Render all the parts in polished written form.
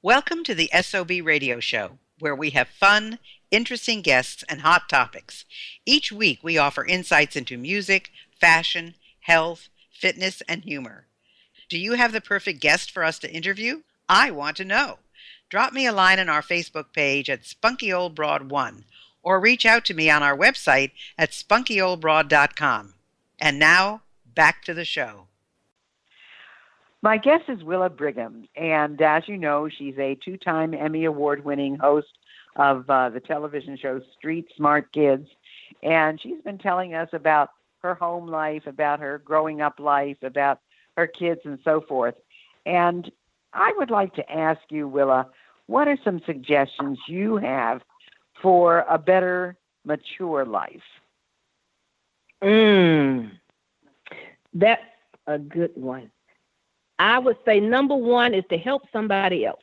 Welcome to the SOB radio show, where we have fun, interesting guests, and hot topics. Each week, we offer insights into music, fashion, health, fitness, and humor. Do you have the perfect guest for us to interview? I want to know. Drop me a line on our Facebook page at Spunky Old Broad 1 or reach out to me on our website at spunkyoldbroad.com. And now, back to the show. My guest is Willa Brigham, and as you know, she's a two-time Emmy Award Winning host of the television show Street Smart Kids, and she's been telling us about her home life, about her growing up life, about her kids, and so forth. And I would like to ask you, Willa, what are some suggestions you have for a better, mature life? That's a good one. I would say number one is to help somebody else.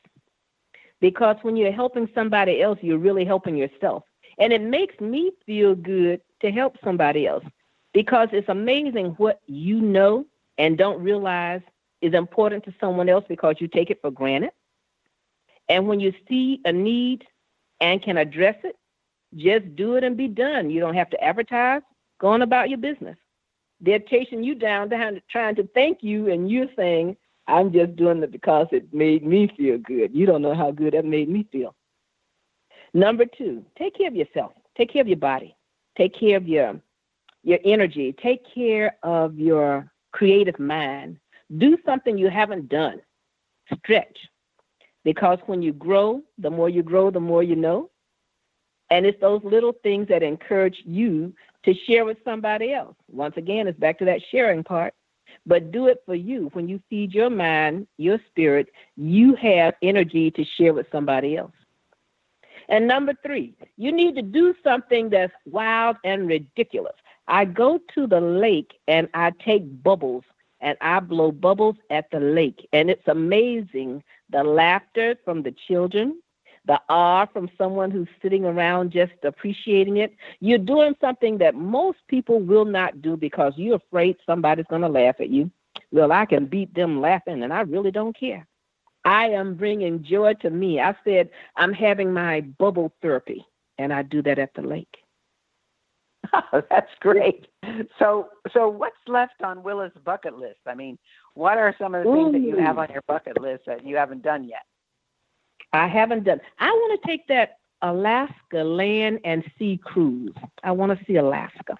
Because when you're helping somebody else, you're really helping yourself. And it makes me feel good to help somebody else because it's amazing what you know and don't realize is important to someone else because you take it for granted. And when you see a need and can address it, just do it and be done. You don't have to advertise. Go on about your business. They're chasing you down, trying to thank you, and you're saying, I'm just doing it because it made me feel good. You don't know how good that made me feel. Number two, take care of yourself. Take care of your body. Take care of your energy. Take care of your creative mind. Do something you haven't done. Stretch. Because when you grow, the more you know. And it's those little things that encourage you to share with somebody else. Once again, it's back to that sharing part. But do it for you. When you feed your mind, your spirit, you have energy to share with somebody else. And number three, you need to do something that's wild and ridiculous. I go to the lake and I take bubbles and I blow bubbles at the lake. And it's amazing the laughter from the children, the awe from someone who's sitting around just appreciating it. You're doing something that most people will not do because you're afraid somebody's going to laugh at you. Well, I can beat them laughing, and I really don't care. I am bringing joy to me. I said I'm having my bubble therapy, and I do that at the lake. Oh, that's great. So what's left on Willa's bucket list? I mean, what are some of the things that you have on your bucket list that you haven't done yet? I haven't done. I want to take that Alaska land and sea cruise. I want to see Alaska.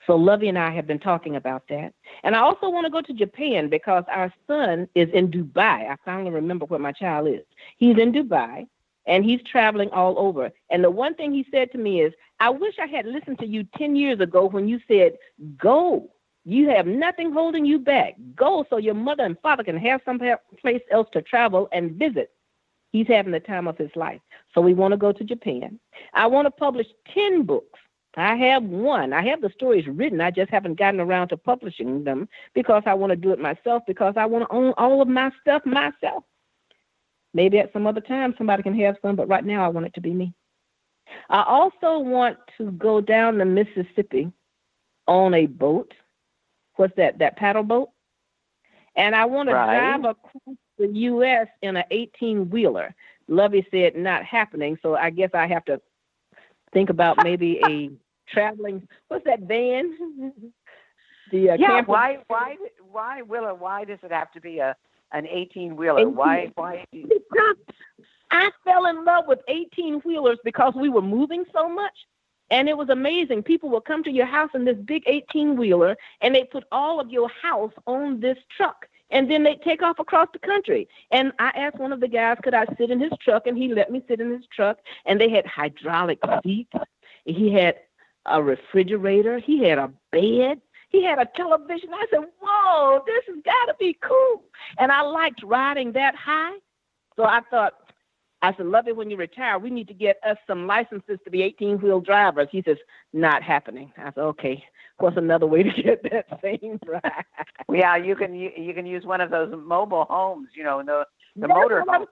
So Lovey and I have been talking about that. And I also want to go to Japan because our son is in Dubai. I finally remember where my child is. He's in Dubai, and he's traveling all over. And the one thing he said to me is, I wish I had listened to you 10 years ago when you said, go. You have nothing holding you back. Go so your mother and father can have some place else to travel and visit. He's having the time of his life. So we want to go to Japan. I want to publish 10 books. I have one. I have the stories written. I just haven't gotten around to publishing them because I want to do it myself, because I want to own all of my stuff myself. Maybe at some other time somebody can have some, but right now I want it to be me. I also want to go down the Mississippi on a boat. What's that? That paddle boat? And I want to drive across the U.S. in an 18-wheeler. Lovey said not happening, so I guess I have to think about maybe a traveling. What's that van? Camper. Why, Willa? Why does it have to be an 18-wheeler? Why? Because I fell in love with 18-wheelers because we were moving so much. And it was amazing. People would come to your house in this big 18-wheeler, and they put all of your house on this truck. And then they take off across the country. And I asked one of the guys, could I sit in his truck? And he let me sit in his truck. And they had hydraulic seats. He had a refrigerator. He had a bed. He had a television. I said, whoa, this has got to be cool. And I liked riding that high. So I said, Lovey, when you retire, we need to get us some licenses to be 18-wheel drivers. He says, not happening. I said, okay, what's another way to get that same ride? Yeah, you can use one of those mobile homes, the motor home.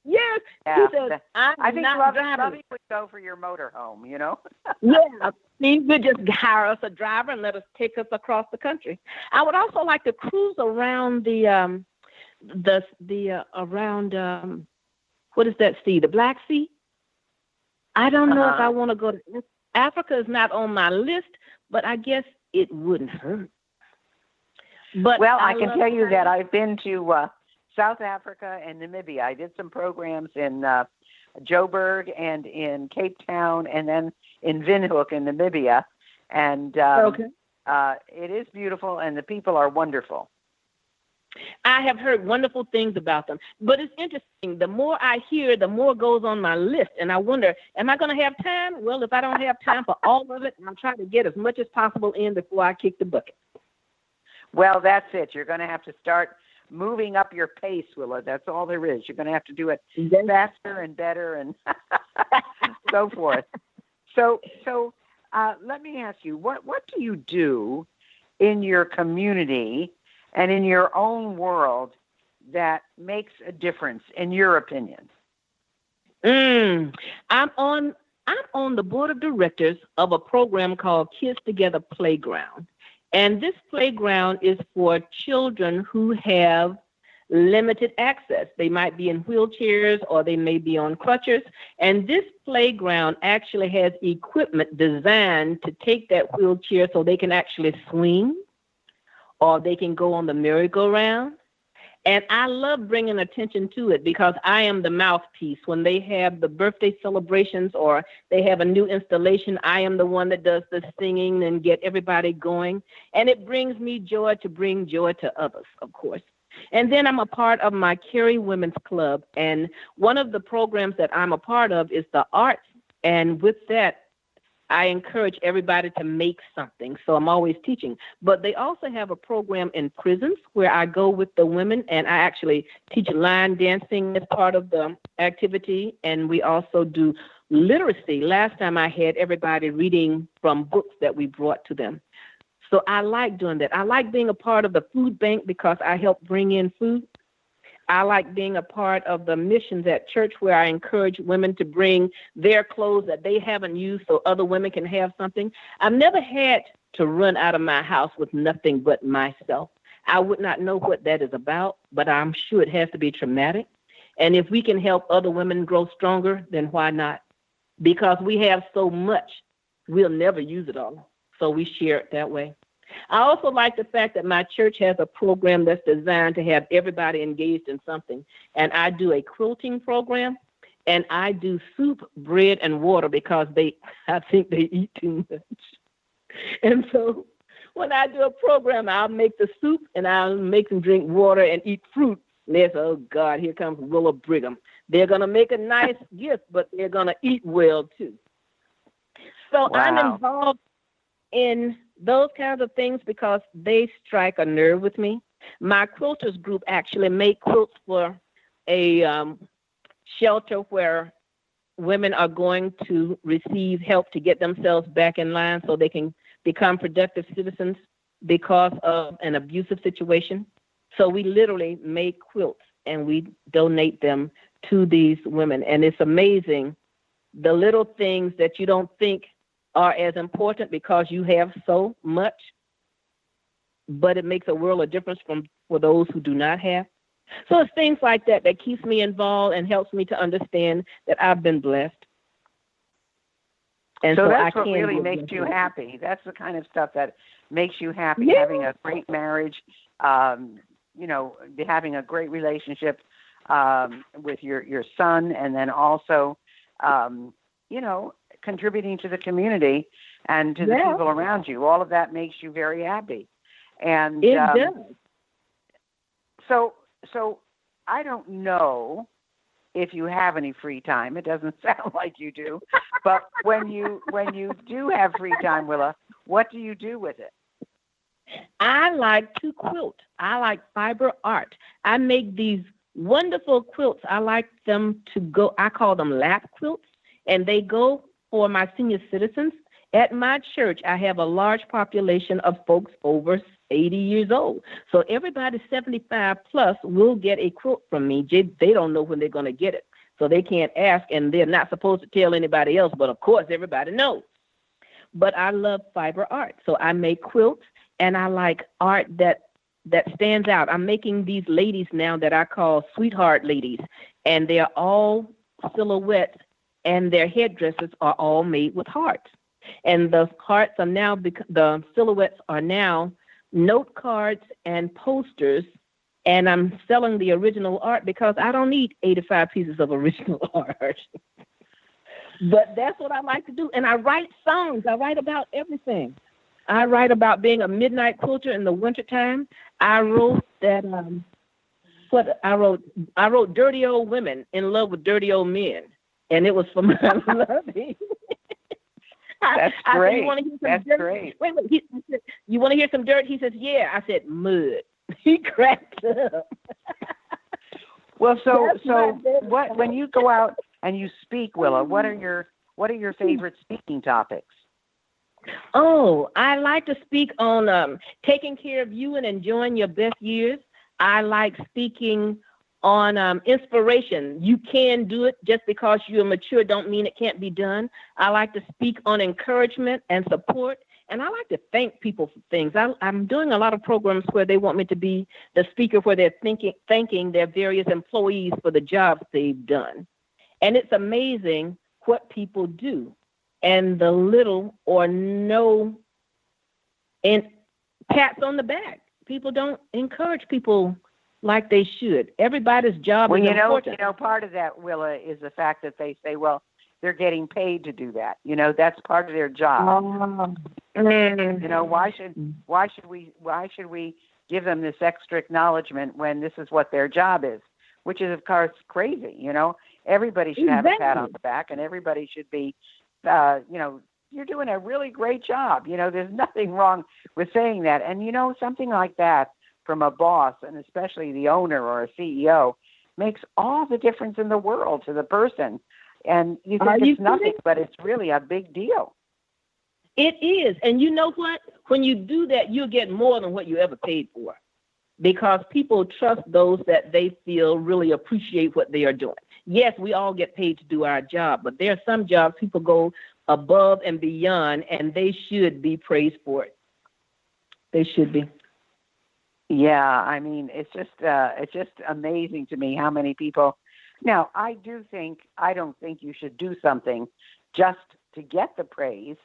Yes. Yeah. He says, I think not driving. Lovey would go for your motor home, Yeah. He would just hire us a driver and let us take us across the country. I would also like to cruise around what is that sea? The Black Sea? I don't know if I Uh-huh. want to go to Africa. Is not on my list, but I guess it wouldn't hurt. But Well, I I can love tell you that China. I've been to South Africa and Namibia. I did some programs in Joburg and in Cape Town and then in Windhoek in Namibia. And Okay. it is beautiful and the people are wonderful. I have heard wonderful things about them. But it's interesting. The more I hear, the more goes on my list. And I wonder, am I going to have time? Well, if I don't have time for all of it, I'll try to get as much as possible in before I kick the bucket. Well, that's it. You're going to have to start moving up your pace, Willa. That's all there is. You're going to have to do it faster and better and so forth. So let me ask you, what do you do in your community and in your own world that makes a difference, in your opinion? I'm on the board of directors of a program called Kids Together Playground. And this playground is for children who have limited access. They might be in wheelchairs or they may be on crutches. And this playground actually has equipment designed to take that wheelchair so they can actually swing or they can go on the merry-go-round. And I love bringing attention to it because I am the mouthpiece. When they have the birthday celebrations or they have a new installation, I am the one that does the singing and get everybody going. And it brings me joy to bring joy to others, of course. And then I'm a part of my Carey Women's Club. And one of the programs that I'm a part of is the arts. And with that, I encourage everybody to make something. So I'm always teaching. But they also have a program in prisons where I go with the women and I actually teach line dancing as part of the activity. And we also do literacy. Last time I had everybody reading from books that we brought to them. So I like doing that. I like being a part of the food bank because I help bring in food. I like being a part of the missions at church where I encourage women to bring their clothes that they haven't used so other women can have something. I've never had to run out of my house with nothing but myself. I would not know what that is about, but I'm sure it has to be traumatic. And if we can help other women grow stronger, then why not? Because we have so much, we'll never use it all. So we share it that way. I also like the fact that my church has a program that's designed to have everybody engaged in something. And I do a quilting program, and I do soup, bread, and water because I think they eat too much. And so when I do a program, I'll make the soup, and I'll make them drink water and eat fruit. And they say, oh, God, here comes Willa Brigham. They're going to make a nice gift, but they're going to eat well, too. So Wow. I'm involved in those kinds of things because they strike a nerve with me. My quilters group actually make quilts for a shelter where women are going to receive help to get themselves back in line so they can become productive citizens because of an abusive situation. So we literally make quilts and we donate them to these women. And it's amazing the little things that you don't think are as important because you have so much, but it makes a world of difference for those who do not have. So it's things like that that keeps me involved and helps me to understand that I've been blessed. And so I that's what can really makes you happy. That's the kind of stuff that makes you happy, Yeah. having a great marriage, having a great relationship with your son, and then also, contributing to the community and to the people around you. All of that makes you very happy. And it does. So I don't know if you have any free time. It doesn't sound like you do. But when you do have free time, Willa, what do you do with it? I like to quilt. I like fiber art. I make these wonderful quilts. I like them to go, I call them lap quilts, and they go for my senior citizens. At my church, I have a large population of folks over 80 years old. So everybody 75 plus will get a quilt from me. They don't know when they're going to get it. So they can't ask, and they're not supposed to tell anybody else. But, of course, everybody knows. But I love fiber art. So I make quilts, and I like art that that stands out. I'm making these ladies now that I call sweetheart ladies, and they're all silhouettes, and their headdresses are all made with hearts. And the hearts are now, the silhouettes are now note cards and posters, and I'm selling the original art because I don't need 85 pieces of original art. But that's what I like to do. And I write songs. I write about everything. I write about being a midnight quilter in the wintertime. I wrote that, I wrote Dirty Old Women in Love with Dirty Old Men. And it was for my lovey. That's great. That's great. Wait. He said, you want to hear some dirt? He says, yeah. I said, mud. He cracked up. Well, so what? When you go out and you speak, Willa, what are your favorite speaking topics? Oh, I like to speak on taking care of you and enjoying your best years. I like speaking on inspiration. You can do it. Just because you're mature don't mean it can't be done. I like to speak on encouragement and support, and I like to thank people for things. I'm doing a lot of programs where they want me to be the speaker where they're thanking their various employees for the jobs they've done. And it's amazing what people do. And the little or no and pats on the back. People don't encourage people like they should. Everybody's job is important. You know, part of that, Willa, is the fact that they say, well, they're getting paid to do that. You know, that's part of their job. You know, why should we give them this extra acknowledgement when this is what their job is, which is, of course, crazy. You know, everybody should have a pat on the back, and everybody should be, you know, you're doing a really great job. You know, there's nothing wrong with saying that. And, you know, something like that from a boss, and especially the owner or a CEO, makes all the difference in the world to the person. And you think it's nothing, but it's really a big deal. It is. And you know what? When you do that, you'll get more than what you ever paid for, because people trust those that they feel really appreciate what they are doing. Yes, we all get paid to do our job, but there are some jobs people go above and beyond, and they should be praised for it. They should be. Yeah, I mean, it's just amazing to me how many people. Now, I don't think you should do something just to get the praise,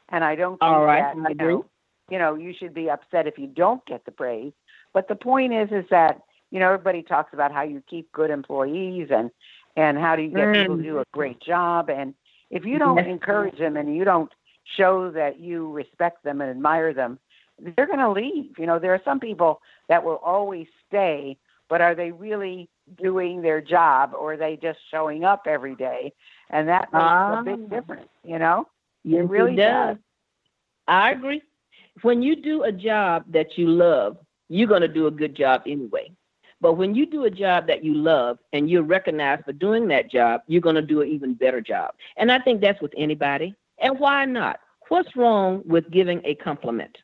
and I don't think you should be upset if you don't get the praise. But the point is that, you know, everybody talks about how you keep good employees and how do you get people to do a great job. And if you don't encourage them and you don't show that you respect them and admire them, they're going to leave. You know, there are some people that will always stay, but are they really doing their job, or are they just showing up every day? And that makes a big difference, you know? Yes, it really does. I agree. When you do a job that you love, you're going to do a good job anyway. But when you do a job that you love and you're recognized for doing that job, you're going to do an even better job. And I think that's with anybody. And why not? What's wrong with giving a compliment?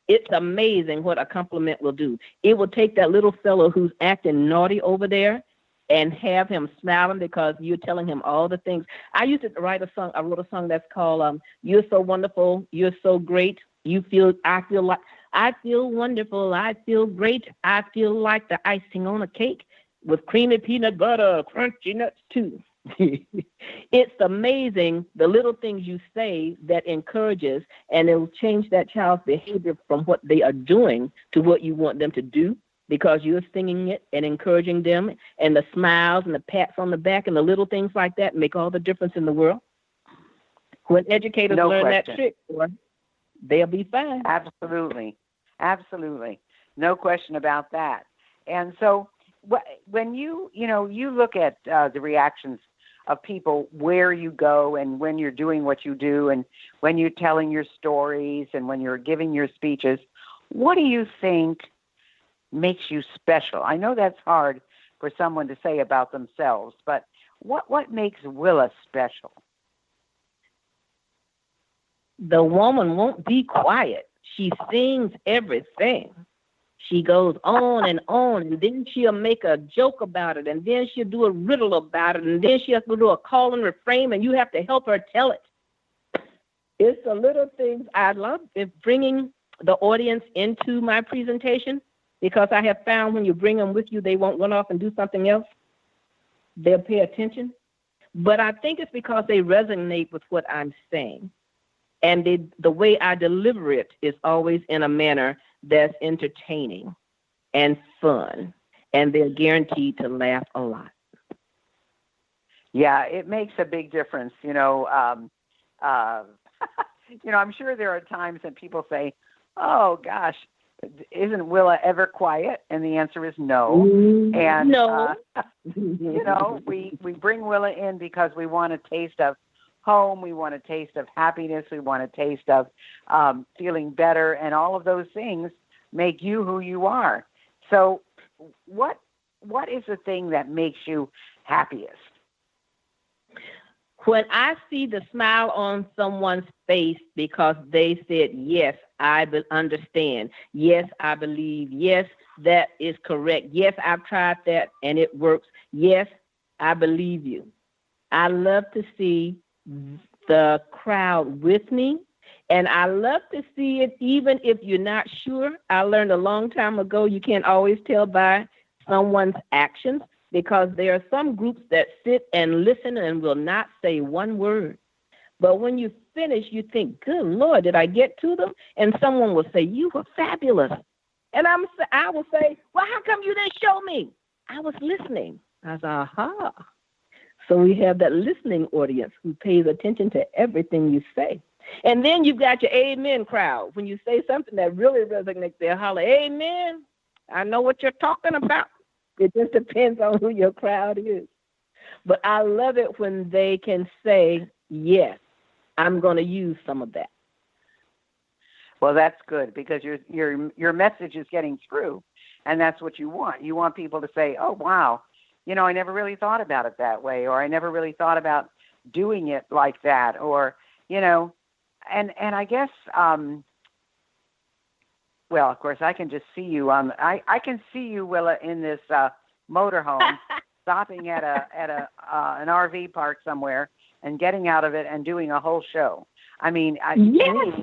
It's amazing what a compliment will do. It will take that little fellow who's acting naughty over there and have him smiling because you're telling him all the things. I used to write a song. I wrote a song that's called You're So Wonderful, You're So Great. I feel wonderful, I feel great. I feel like the icing on a cake with creamy peanut butter, crunchy nuts too. It's amazing the little things you say that encourages, and it will change that child's behavior from what they are doing to what you want them to do, because you're singing it and encouraging them, and the smiles and the pats on the back and the little things like that make all the difference in the world. When educators learn that trick, they'll be fine. Absolutely. No question about that. And so when you look at the reactions of people where you go and when you're doing what you do and when you're telling your stories and when you're giving your speeches, what do you think makes you special? I know that's hard for someone to say about themselves, but what makes Willa special? The woman won't be quiet. She sings everything. She goes on, and then she'll make a joke about it, and then she'll do a riddle about it, and then she has to do a call and refrain, and you have to help her tell it. It's the little things I love. If bringing the audience into my presentation, because I have found when you bring them with you, they won't run off and do something else. They'll pay attention. But I think it's because they resonate with what I'm saying. And the way I deliver it is always in a manner that's entertaining and fun. And they're guaranteed to laugh a lot. Yeah, it makes a big difference. I'm sure there are times that people say, "Oh gosh, isn't Willa ever quiet?" And the answer is no. And no. We bring Willa in because we want a taste of home, we want a taste of happiness, we want a taste of feeling better, and all of those things make you who you are. So, what is the thing that makes you happiest? When I see the smile on someone's face because they said, yes, I understand. Yes, I believe. Yes, that is correct. Yes, I've tried that and it works. Yes, I believe you. I love to see the crowd with me. And I love to see it even if you're not sure. I learned a long time ago you can't always tell by someone's actions, because there are some groups that sit and listen and will not say one word. But when you finish, you think, good Lord, did I get to them? And someone will say, you were fabulous. And I will say, well, how come you didn't show me? I was listening. I was, aha. So we have that listening audience who pays attention to everything you say. And then you've got your amen crowd. When you say something that really resonates, they'll holler, amen. I know what you're talking about. It just depends on who your crowd is. But I love it when they can say, yes, I'm going to use some of that. Well, that's good, because your message is getting through, and that's what you want. You want people to say, oh, wow, I never really thought about it that way, or I never really thought about doing it like that, or, and I guess, well, of course, I can just see you I can see you, Willa, in this motorhome, stopping at an RV park somewhere and getting out of it and doing a whole show. I mean, yes.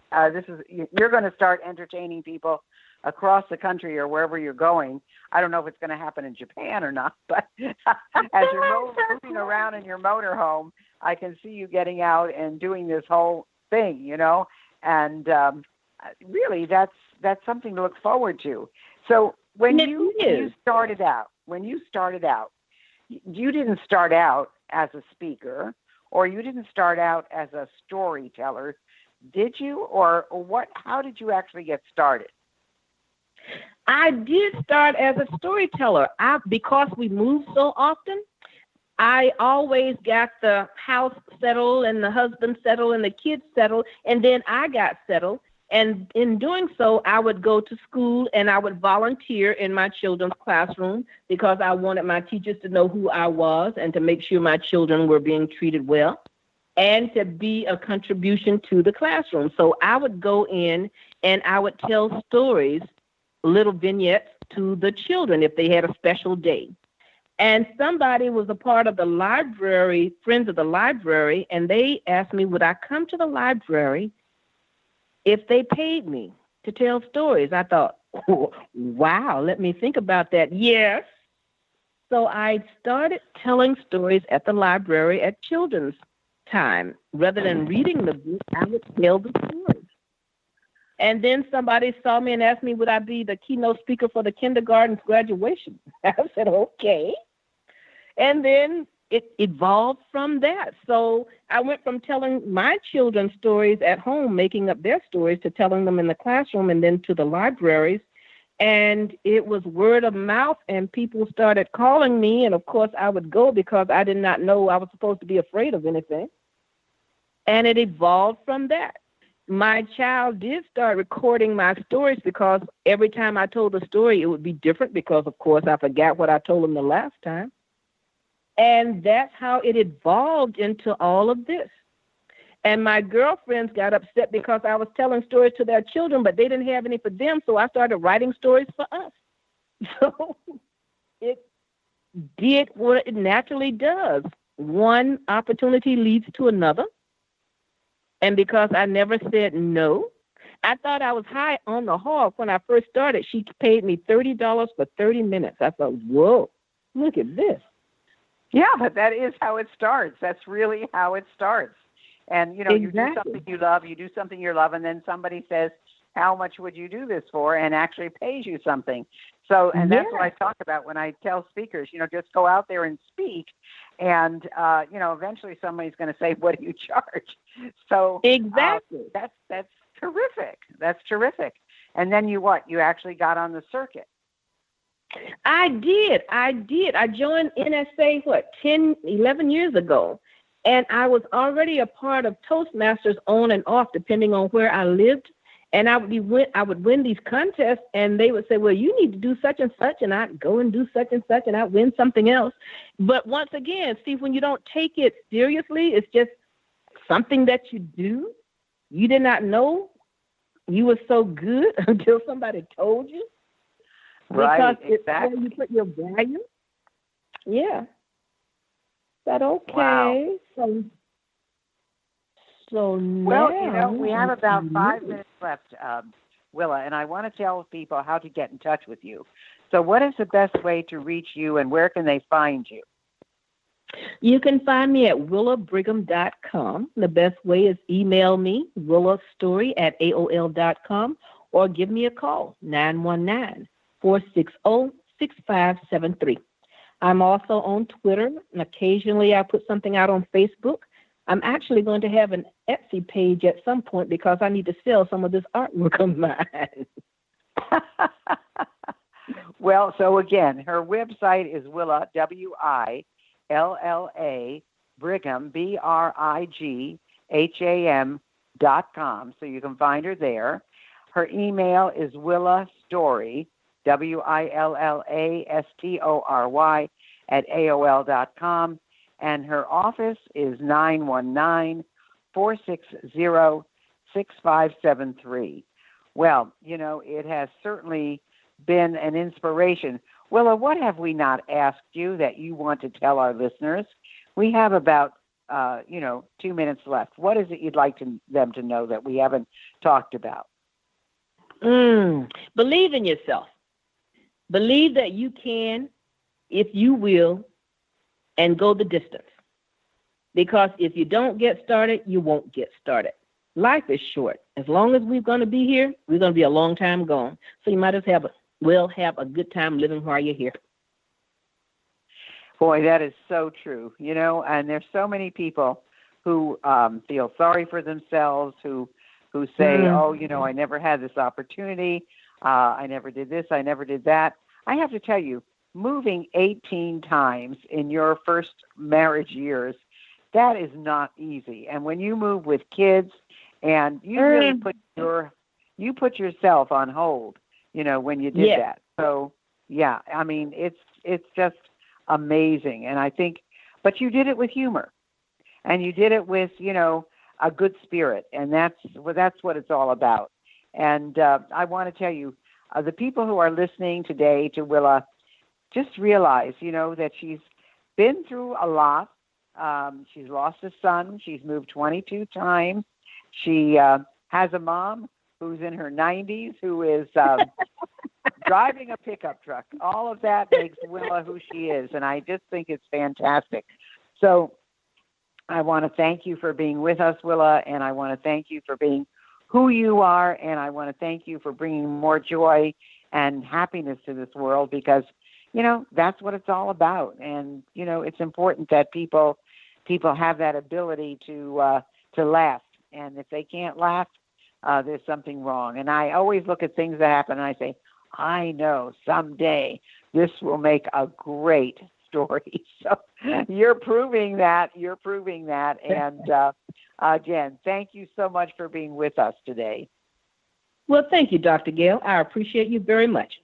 You're going to start entertaining people across the country or wherever you're going. I don't know if it's going to happen in Japan or not, but as you're moving around in your motorhome, I can see you getting out and doing this whole thing, and really, that's something to look forward to. So when you started out, you didn't start out as a speaker, or you didn't start out as a storyteller, did you? Or what? How did you actually get started? I did start as a storyteller. Because we moved so often, I always got the house settled and the husband settled and the kids settled, and then I got settled. And in doing so, I would go to school and I would volunteer in my children's classroom because I wanted my teachers to know who I was and to make sure my children were being treated well and to be a contribution to the classroom. So I would go in and I would tell stories, little vignettes to the children if they had a special day. And somebody was a part of the library, Friends of the Library, and they asked me, would I come to the library if they paid me to tell stories? I thought, oh, wow, let me think about that. Yes. So I started telling stories at the library at children's time. Rather than reading the book, I would tell the stories. And then somebody saw me and asked me, would I be the keynote speaker for the kindergarten's graduation? I said, okay. And then it evolved from that. So I went from telling my children stories at home, making up their stories, to telling them in the classroom and then to the libraries. And it was word of mouth, and people started calling me. And, of course, I would go because I did not know I was supposed to be afraid of anything. And it evolved from that. My child did start recording my stories because every time I told a story, it would be different because, of course, I forgot what I told him the last time. And that's how it evolved into all of this. And my girlfriends got upset because I was telling stories to their children, but they didn't have any for them, so I started writing stories for us. So it did what it naturally does. One opportunity leads to another. And because I never said no, I thought I was high on the hog when I first started. She paid me $30 for 30 minutes. I thought, whoa, look at this. Yeah, but that is how it starts. That's really how it starts. And, you know, you do something you love, you do something you love, and then somebody says, how much would you do this for, and actually pays you something. So, and that's what I talk about when I tell speakers, you know, just go out there and speak. And, you know, eventually somebody's going to say, what do you charge? So exactly, that's terrific. That's terrific. And then you actually got on the circuit. I did. I joined NSA, 10, 11 years ago. And I was already a part of Toastmasters on and off, depending on where I lived. And I would win these contests, and they would say, well, you need to do such and such, and I'd go and do such and such, and I'd win something else. But once again, Steve, when you don't take it seriously, it's just something that you do. You did not know you were so good until somebody told you. Right, because exactly. It's where you put your value. Yeah. But okay. Wow. So now, well, you know, we have about 5 minutes left, Willa, and I want to tell people how to get in touch with you. So what is the best way to reach you, and where can they find you? You can find me at willabrigham.com. The best way is email me, willastory@aol.com, or give me a call, 919-460-6573. I'm also on Twitter, and occasionally I put something out on Facebook. I'm actually going to have an Etsy page at some point because I need to sell some of this artwork of mine. Well, so again, her website is Willa, WILLA, Brigham, BRIGHAM.com. So you can find her there. Her email is willastory, WILLASTORY, @AOL.com. And her office is 919-460-6573. Well, you know, it has certainly been an inspiration. Willa, what have we not asked you that you want to tell our listeners? We have about, 2 minutes left. What is it you'd like them to know that we haven't talked about? Believe in yourself. Believe that you can, if you will, and go the distance. Because if you don't get started, you won't get started. Life is short. As long as we're going to be here, we're going to be a long time gone. So you might as well have a good time living while you're here. Boy, that is so true. You know, and there's so many people who feel sorry for themselves, who say, oh, you know, I never had this opportunity. I never did this. I never did that. I have to tell you, moving 18 times in your first marriage years, that is not easy. And when you move with kids, and you really put yourself on hold, you know, when you did that. So yeah, I mean, it's just amazing. And I think, but you did it with humor, and you did it with, you know, a good spirit, and that's what it's all about. And I want to tell you, the people who are listening today to Willa, just realize, you know, that she's been through a lot. She's lost a son. She's moved 22 times. She has a mom who's in her 90s who is driving a pickup truck. All of that makes Willa who she is, and I just think it's fantastic. So I want to thank you for being with us, Willa, and I want to thank you for being who you are, and I want to thank you for bringing more joy and happiness to this world, because, you know, that's what it's all about. And, you know, it's important that people have that ability to laugh. And if they can't laugh, there's something wrong. And I always look at things that happen and I say, I know someday this will make a great story. So you're proving that. And again, thank you so much for being with us today. Well, thank you, Dr. Gayle. I appreciate you very much.